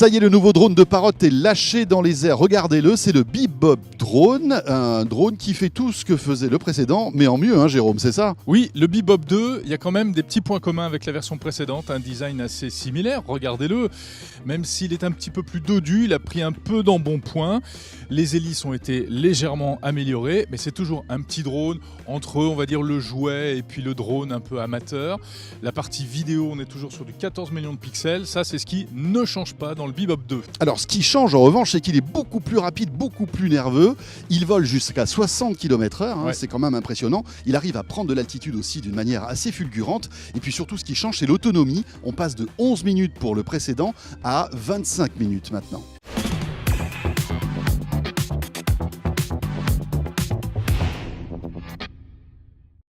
Ça y est, le nouveau drone de Parrot est lâché dans les airs. Regardez-le, c'est le Bebop Drone, un drone qui fait tout ce que faisait le précédent, mais en mieux, hein, Jérôme, c'est ça? Oui, le Bebop 2, il y a quand même des petits points communs avec la version précédente, un design assez similaire, regardez-le. Même s'il est un petit peu plus dodu, il a pris un peu d'embonpoint. Les hélices ont été légèrement améliorées, mais c'est toujours un petit drone entre, on va dire, le jouet et puis le drone un peu amateur. La partie vidéo, on est toujours sur du 14 millions de pixels. Ça, c'est ce qui ne change pas dans le Bebop 2. Alors, ce qui change en revanche, c'est qu'il est beaucoup plus rapide, beaucoup plus nerveux. Il vole jusqu'à 60 km/h, hein, Ouais. c'est quand même impressionnant. Il arrive à prendre de l'altitude aussi d'une manière assez fulgurante. Et puis surtout, ce qui change, c'est l'autonomie. On passe de 11 minutes pour le précédent à 25 minutes maintenant.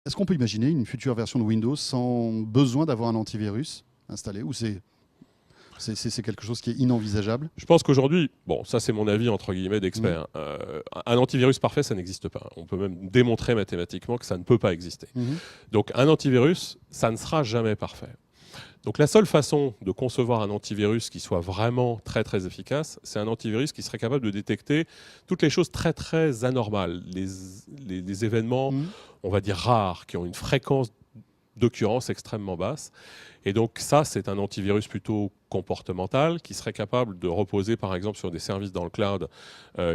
Est-ce qu'on peut imaginer une future version de Windows sans besoin d'avoir un antivirus installé, ou c'est quelque chose qui est inenvisageable? Je pense qu'aujourd'hui, bon, ça c'est mon avis entre guillemets d'expert, un antivirus parfait, ça n'existe pas. On peut même démontrer mathématiquement que ça ne peut pas exister. Donc un antivirus, ça ne sera jamais parfait. Donc la seule façon de concevoir un antivirus qui soit vraiment très très efficace, c'est un antivirus qui serait capable de détecter toutes les choses très très anormales, les événements, on va dire rares, qui ont une fréquence d'occurrence extrêmement basse. Et donc ça, c'est un antivirus plutôt comportemental qui serait capable de reposer par exemple sur des services dans le cloud,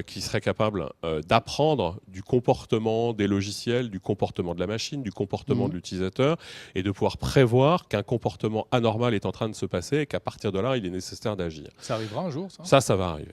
qui serait capable d'apprendre du comportement des logiciels, du comportement de la machine, du comportement de l'utilisateur, et de pouvoir prévoir qu'un comportement anormal est en train de se passer et qu'à partir de là, il est nécessaire d'agir. Ça arrivera un jour, ça? Ça va arriver.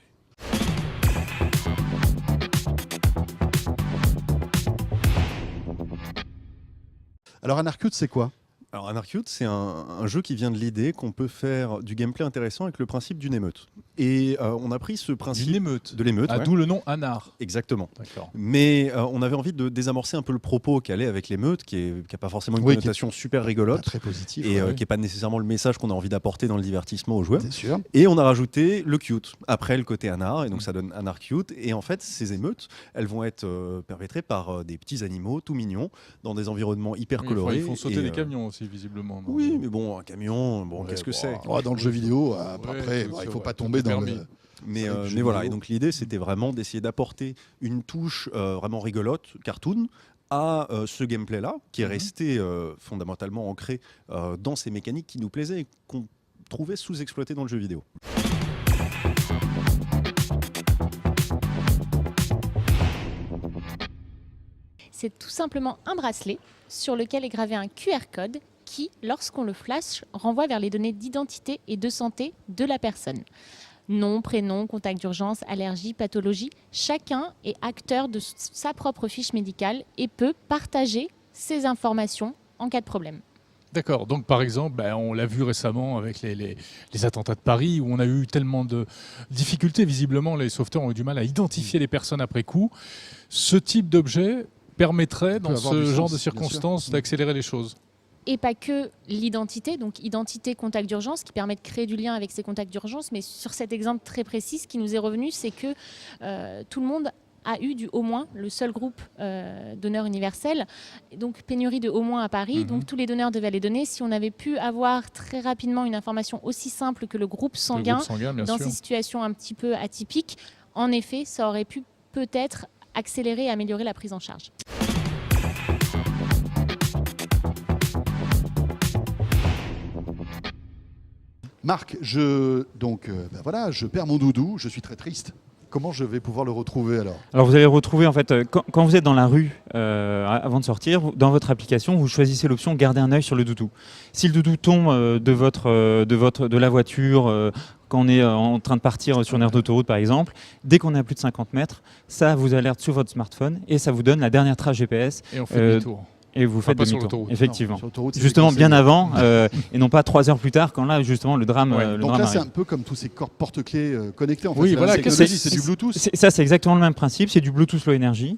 Alors, Anarchute, c'est quoi? Alors Anarchute, c'est un jeu qui vient de l'idée qu'on peut faire du gameplay intéressant avec le principe d'une émeute. Et on a pris ce principe D'une émeute. de l'émeute. Ah, Ouais. d'où le nom Anar. Exactement. D'accord. Mais on avait envie de désamorcer un peu le propos qu'elle est avec l'émeute, qui n'a pas forcément une Oui, connotation super Pas rigolote, très positif. et ouais. qui n'est pas nécessairement le message qu'on a envie d'apporter dans le divertissement aux joueurs. C'est sûr. Et on a rajouté le cute, après le côté Anar, et donc ça donne Anarchute. Et en fait, ces émeutes, elles vont être perpétrées par des petits animaux tout mignons, dans des environnements hyper colorés. Ils font sauter et, des camions aussi, visiblement. non? Oui, mais bon, un camion, bon, Ouais, qu'est-ce que bon, c'est? Oh, dans le jeu vidéo, Ouais, après, c'est il ne vrai, faut pas c'est tomber dans permis. le... Mais, C'est vrai que mais voilà, et vidéo. donc l'idée c'était vraiment d'essayer d'apporter une touche vraiment rigolote, cartoon, à ce gameplay-là, qui est resté fondamentalement ancré dans ces mécaniques qui nous plaisaient et qu'on trouvait sous-exploitées dans le jeu vidéo. C'est tout simplement un bracelet sur lequel est gravé un QR code qui, lorsqu'on le flash, renvoie vers les données d'identité et de santé de la personne. Nom, prénom, contact d'urgence, allergie, pathologie. Chacun est acteur de sa propre fiche médicale et peut partager ses informations en cas de problème. D'accord, donc par exemple, on l'a vu récemment avec les attentats de Paris où on a eu tellement de difficultés, visiblement les sauveteurs ont eu du mal à identifier les personnes après coup. Ce type d'objet permettrait dans avoir ce du genre sens, de bien sûr. circonstances d'accélérer les choses. Et pas que l'identité, donc identité, contact d'urgence, qui permet de créer du lien avec ces contacts d'urgence. Mais sur cet exemple très précis, ce qui nous est revenu, c'est que tout le monde a eu du au moins, le seul groupe donneur universel. Donc pénurie de au moins à Paris, donc tous les donneurs devaient les donner. Si on avait pu avoir très rapidement une information aussi simple que le groupe Le sanguin, groupe sanguin, bien dans sûr. ces situations un petit peu atypiques, en effet, ça aurait pu peut-être accélérer et améliorer la prise en charge. Marc, je perds mon doudou, je suis très triste. Comment je vais pouvoir le retrouver alors? Alors vous allez retrouver en fait quand vous êtes dans la rue avant de sortir, dans votre application, vous choisissez l'option garder un œil sur le doudou. Si le doudou tombe de la voiture quand on est en train de partir sur une aire d'autoroute par exemple, dès qu'on est à plus de 50 mètres, ça vous alerte sur votre smartphone et ça vous donne la dernière trace GPS Et on fait demi-tour. et vous faites pas sur demi-tour. l'autoroute. Effectivement. Non, sur l'autoroute, c'est Justement déconseillé. bien avant et non pas 3 heures plus tard quand là justement le drame, Ouais. le Donc drame là, c'est arrive. un peu comme tous ces porte-clés connectés. En fait, Oui, c'est la voilà, même technologie, c'est du Bluetooth. Ça, c'est exactement le même principe, c'est du Bluetooth Low Energy.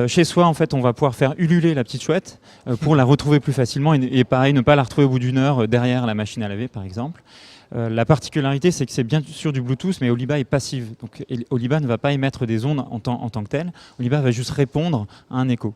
Chez soi, en fait, on va pouvoir faire ululer la petite chouette pour la retrouver plus facilement et pareil, ne pas la retrouver au bout d'une heure derrière la machine à laver, par exemple. La particularité, c'est que c'est bien sûr du Bluetooth, mais Oliba est passive. Donc Oliba ne va pas émettre des ondes en tant que tel. Oliba va juste répondre à un écho.